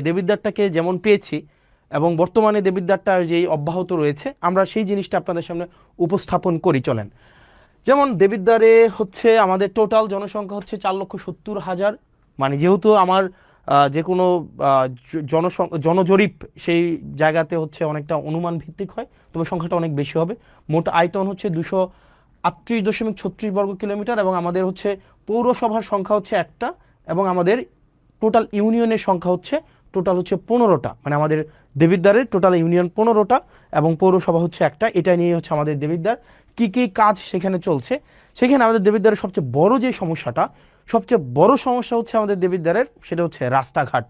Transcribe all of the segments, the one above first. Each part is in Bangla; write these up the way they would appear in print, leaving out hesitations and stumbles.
দেবিদ্বারটাকে যেমন পেয়েছি এবং বর্তমানে দেবিদ্বারটা যেই অব্যাহত রয়েছে আমরা সেই জিনিসটা আপনাদের সামনে উপস্থাপন করি। চলেন, যেমন দেবিদ্বারে হচ্ছে আমাদের টোটাল জনসংখ্যা হচ্ছে 4,70,000। মানে যেহেতু আমার যে কোনো জনজরিপ সেই জায়গাতে হচ্ছে অনেকটা অনুমান ভিত্তিক হয়, তবে সংখ্যাটা অনেক বেশি হবে। মোট আয়তন হচ্ছে 238.36 বর্গ কিলোমিটার এবং আমাদের হচ্ছে পৌরসভার সংখ্যা হচ্ছে একটা এবং আমাদের টোটাল ইউনিয়নের সংখ্যা হচ্ছে টোটাল হচ্ছে 15টা। মানে আমাদের দেবিদ্বারের টোটাল ইউনিয়ন 15টা এবং পৌরসভা হচ্ছে একটা। এটা নিয়ে হচ্ছে আমাদের দেবিদ্বার কি কি কাজ সেখানে চলছে। সেখানে আমাদের দেবিদ্বারের সবচেয়ে বড় যে সমস্যাটা, সবচেয়ে বড় সমস্যা হচ্ছে আমাদের দেবিদ্বারের, সেটা হচ্ছে রাস্তাঘাট।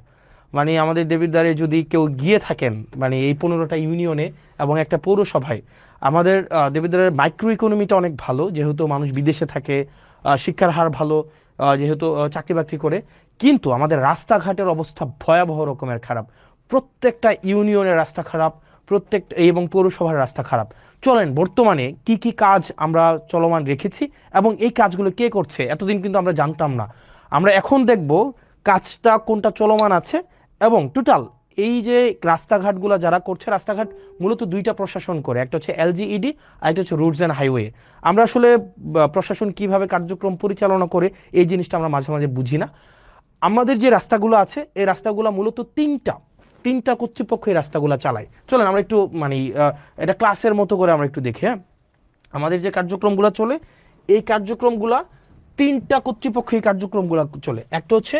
মানে আমাদের দেবিদ্বারে যদি কেউ গিয়ে থাকেন মানে এই 15টা ইউনিয়নে এবং একটা পৌরসভায়, আমাদের দেবিদ্বারের মাইক্রো ইকোনমিটা অনেক ভালো, যেহেতু মানুষ বিদেশে থাকে, শিক্ষার হার ভালো, যেহেতু চাকরি বাকরি করে, কিন্তু আমাদের রাস্তাঘাটের অবস্থা ভয়াবহ রকমের খারাপ। প্রত্যেকটা ইউনিয়নের রাস্তা খারাপ, প্রত্যেকটা এবং পৌরসভার রাস্তা খারাপ। চলেন বর্তমানে কি কি কাজ আমরা চলমান রেখেছি এবং এই কাজগুলো কে করছে এতদিন কিন্তু আমরা জানতাম না। আমরা এখন দেখব কাজটা কোনটা চলমান আছে এবং টোটাল এই যে রাস্তাঘাটগুলো যারা করছে, রাস্তাঘাট মূলত দুইটা প্রশাসন করে, একটা হচ্ছে এলজিইডি আর একটা হচ্ছে রুটস অ্যান্ড হাইওয়ে। আমরা আসলে প্রশাসন কিভাবে কার্যক্রম পরিচালনা করে এই জিনিসটা আমরা মাঝে মাঝে বুঝি না। আমাদের যে রাস্তাগুলো আছে এই রাস্তাগুলো মূলত তিনটা কর্তৃপক্ষ এই রাস্তাগুলো চালায়। চলেন আমরা একটু মানে এটা ক্লাসের মতো করে আমরা একটু দেখি। হ্যাঁ, আমাদের যে কার্যক্রমগুলো চলে এই কার্যক্রমগুলা তিনটা কর্তৃপক্ষ এই কার্যক্রমগুলো চলে। একটা হচ্ছে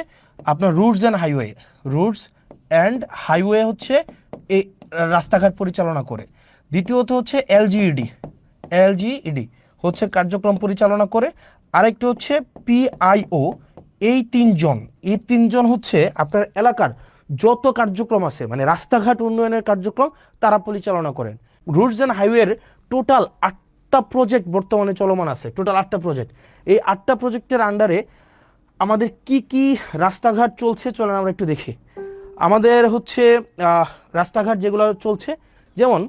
আপনার রুটস অ্যান্ড হাইওয়ে হচ্ছে এই রাস্তাঘাট পরিচালনা করে। দ্বিতীয়ত হচ্ছে এলজিইডি হচ্ছে কার্যক্রম পরিচালনা করে। আরেকটা হচ্ছে পিআইও। এই তিনজন হচ্ছে আপনার এলাকার যত কার্যক্রম আছে মানে রাস্তাঘাট উন্নয়নের কার্যক্রম তারা পরিচালনা করেন। রুটস অ্যান্ড হাইওয়ের টোটাল 8টা প্রজেক্ট বর্তমানে চলমান আছে, টোটাল 8টা প্রজেক্ট। এই 8টা প্রজেক্টের আন্ডারে আমাদের কি কি রাস্তাঘাট চলছে চলেন আমরা একটু দেখি। আমাদের হচ্ছে রাস্তাঘাট যেগুলো চলছে, যেমন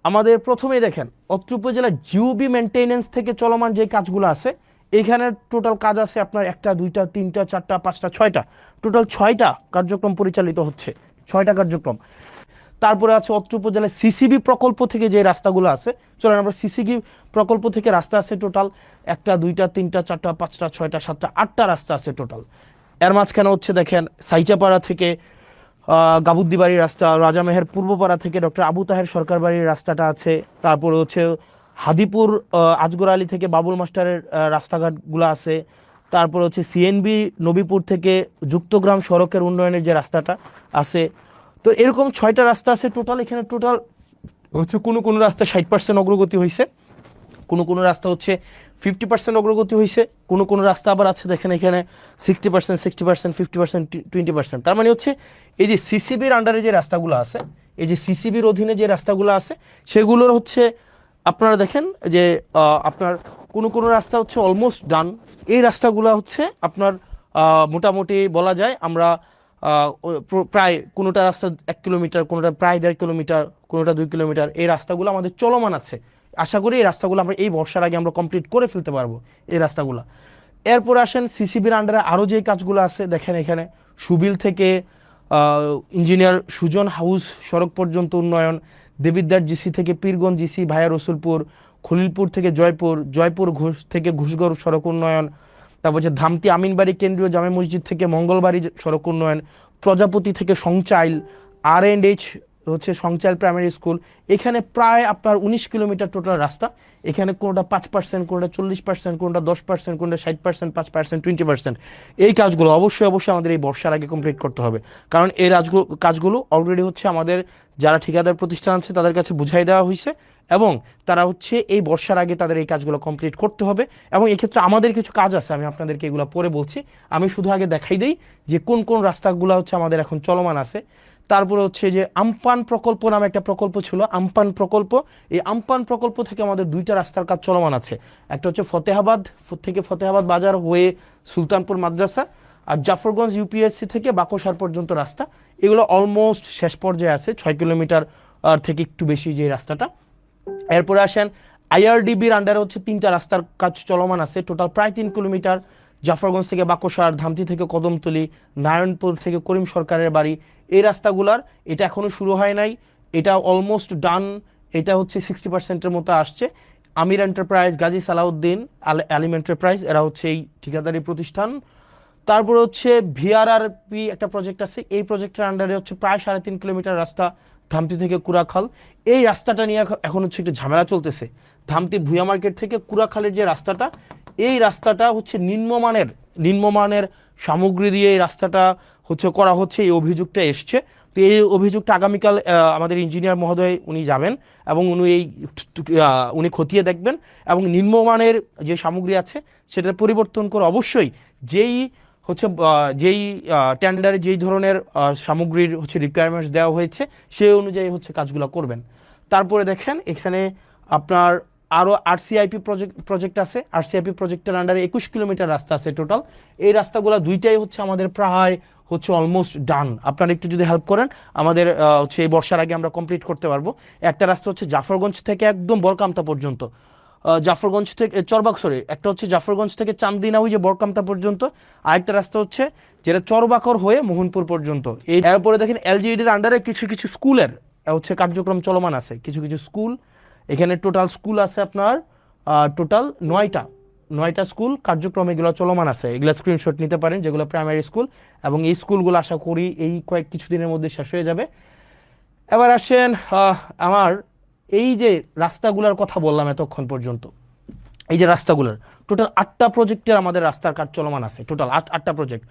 আমাদের প্রথমেই দেখেন অত্র উপজেলার জিওবি মেনটেনেন্স থেকে চলমান যে কাজগুলো আছে, এইখানে টোটাল কাজ আছে আপনার 1টা 2টা 3টা 4টা 5টা 6টা, টোটাল 6টা কার্যক্রম পরিচালিত হচ্ছে, 6টা কার্যক্রম। তারপরে আছে অত্র উপজেলায় সিসিবি প্রকল্প থেকে যে রাস্তাগুলো আছে, চলেন আমরা সিসিবি প্রকল্প থেকে রাস্তা আছে টোটাল 1টা 2টা 3টা 4টা 5টা 6টা 7টা 8টা রাস্তা আছে টোটাল। এর মাঝখানে হচ্ছে দেখেন সাইচাপাড়া থেকে গাবুদ্দি বাড়ির রাস্তা, রাজামেহের পূর্বপাড়া থেকে ডক্টর আবু তাহের সরকার বাড়ির রাস্তাটা আছে। তারপরে হচ্ছে হাদিপুর আজগর আলী থেকে বাবুল মাস্টারের রাস্তাঘাটগুলো আছে। তারপর হচ্ছে সিএনবি নবীপুর থেকে যুক্তগ্রাম সড়কের উন্নয়নের যে রাস্তাটা আছে। তো এরকম 6টা রাস্তা আছে টোটাল। এখানে টোটাল হচ্ছে কোনো রাস্তা 60% অগ্রগতি হয়েছে, কোনো রাস্তা হচ্ছে 50% অগ্রগতি হয়েছে, কোনো রাস্তা আবার আছে দেখেন এখানে 60%, 60%, 50%, 20%। তার মানে হচ্ছে এই যে সিসিবির আন্ডারে যে রাস্তাগুলো আছে, এই যে সিসিবির অধীনে যে রাস্তাগুলো আছে সেগুলোর হচ্ছে আপনারা দেখেন যে আপনার কোনো রাস্তা হচ্ছে অলমোস্ট ডান। এই রাস্তাগুলো হচ্ছে আপনার মোটামুটি বলা যায় আমরা প্রায় কোনোটা রাস্তা 1 কিলোমিটার, কোনোটা প্রায় 1.5 কিলোমিটার, কোনোটা 2 কিলোমিটার, এই রাস্তাগুলো আমাদের চলমান আছে। আশা করি এই রাস্তাগুলো আমরা এই বর্ষার আগে আমরা কমপ্লিট করে ফেলতে পারবো এই রাস্তাগুলো। এরপরে আসেন সিসিবির আন্ডারে আরও যে কাজগুলো আছে দেখেন এখানে সুবিল থেকে ইঞ্জিনিয়ার সুজন হাউস সড়ক পর্যন্ত উন্নয়ন, দেবিদ্বার জিসি থেকে পীরগঞ্জ জিসি ভায়া রসুলপুর, খলিলপুর থেকে জয়পুর ঘোষ থেকে ঘুষগড় সড়ক উন্নয়ন, তারপর হচ্ছে ধামতি আমিনবাড়ি কেন্দ্রীয় জামে মসজিদ থেকে মঙ্গলবাড়ি সড়ক উন্নয়ন, প্রজাপতি থেকে সংচাইল, R&H হচ্ছে সংচাইল প্রাইমারি স্কুল। এখানে প্রায় আপনার 19 কিলোমিটার টোটাল রাস্তা। এখানে কোনোটা 5%, কোনোটা 40%, কোনোটা 10%, কোনোটা 60%, 5%, 20%। এই কাজগুলো অবশ্যই আমাদের এই বর্ষার আগে কমপ্লিট করতে হবে, কারণ এই কাজগুলো অলরেডি হচ্ছে আমাদের যারা ঠিকাদার প্রতিষ্ঠান আছে তাদের কাছে বুঝাই দেওয়া হয়েছে এবং তারা হচ্ছে এই বর্ষার আগে তাদের এই কাজগুলো কমপ্লিট করতে হবে। এবং এক্ষেত্রে আমাদের কিছু কাজ আছে, আমি আপনাদেরকে এগুলো পরে বলছি। আমি শুধু আগে দেখাই দিই যে কোন রাস্তাগুলো হচ্ছে আমাদের এখন চলমান আছে। তারপরে হচ্ছে যে আমপান প্রকল্প নামে একটা প্রকল্প ছিল, আমপান প্রকল্প। এই আমপান প্রকল্প থেকে আমাদের 2টা রাস্তার কাজ চলমান আছে। একটা হচ্ছে ফতেহাবাদ থেকে ফতেহাবাদ বাজার হয়ে সুলতানপুর মাদ্রাসা, আর জাফরগঞ্জ ইউপিএসসি থেকে বাকশার পর্যন্ত রাস্তা। এগুলো অলমোস্ট শেষ পর্যায়ে আছে, 6 কিলোমিটার থেকে একটু বেশি যে রাস্তাটা। এরপরে আসেন আইআরডিবির আন্ডারে হচ্ছে 3টা রাস্তার কাজ চলমান আছে, টোটাল প্রায় 3 কিলোমিটার। জাফরগঞ্জ থেকে বাকশার, ধামতি থেকে কদমতলি, নারায়ণপুর থেকে করিম সরকারের বাড়ি, এই রাস্তাগুলার এটা এখনো শুরু হয় নাই, এটা অলমোস্ট ডান, এটা হচ্ছে 60%-এর মতো আসছে। আমির এন্টারপ্রাইজ, গাজী সালাউদ্দিন, আলিম এন্টারপ্রাইজ, এরা হচ্ছে এই ঠিকাদারি প্রতিষ্ঠান। তারপরে হচ্ছে ভিআরআরপি একটা প্রজেক্ট আছে, এই প্রজেক্টের আন্ডারে হচ্ছে প্রায় 3.5 কিলোমিটার রাস্তা ধামতি থেকে কুড়াখাল। এই রাস্তাটা নিয়ে এখন হচ্ছে একটু ঝামেলা চলতেছে। ধামতি ভুয়া মার্কেট থেকে কুড়াখালের যে রাস্তাটা, এই রাস্তাটা হচ্ছে নিম্নমানের সামগ্রী দিয়ে এই রাস্তাটা হচ্ছে করা হচ্ছে, এই অভিযোগটা এসছে। তো এই অভিযোগটা আগামীকাল আমাদের ইঞ্জিনিয়ার মহোদয় উনি যাবেন এবং উনি খতিয়ে দেখবেন এবং নিম্নমানের যে সামগ্রী আছে সেটা পরিবর্তন করে অবশ্যই যেই টেন্ডারে যেই ধরনের সামগ্রীর হচ্ছে রিকোয়ারমেন্টস দেওয়া হয়েছে সেই অনুযায়ী হচ্ছে কাজগুলো করবেন। তারপরে দেখেন এখানে আপনার আরও আরসিআইপি প্রজেক্ট আছে। আরসিআইপি প্রজেক্টের আন্ডারে 21 কিলোমিটার রাস্তা আছে টোটাল। এই রাস্তাগুলো দুইটাই হচ্ছে আমাদের প্রায় হচ্ছে অলমোস্ট ডান। আপনারা একটু যদি হেল্প করেন আমাদের হচ্ছে এই বর্ষার আগে আমরা কমপ্লিট করতে পারবো। একটা রাস্তা হচ্ছে জাফরগঞ্জ থেকে একদম বরকামতা পর্যন্ত, জাফরগঞ্জ থেকে একটা হচ্ছে জাফরগঞ্জ থেকে চান্দিনা ওই যে বরকামতা পর্যন্ত, আরেকটা রাস্তা হচ্ছে যেটা চরবাকর হয়ে মোহনপুর পর্যন্ত। এরপরে দেখেন এলজিইডির আন্ডারে কিছু কিছু স্কুলের হচ্ছে কার্যক্রম চলমান আছে, কিছু কিছু স্কুল। এখানে টোটাল স্কুল আছে আপনার টোটাল 9টা স্কুল কার্যক্রম এগুলো চলমান আছে। এগুলো স্ক্রিনশট নিতে পারেন, যেগুলো প্রাইমারি স্কুল, এবং এই স্কুলগুলো আশা করি এই কিছুদিনের মধ্যে শেষ হয়ে যাবে। এবার আসেন আমার এই যে রাস্তাগুলোর কথা বললাম এতক্ষণ পর্যন্ত, এই যে রাস্তাগুলোর টোটাল 8টা প্রজেক্টের আমাদের রাস্তার কাজ চলমান আছে, টোটাল 8টা প্রজেক্ট।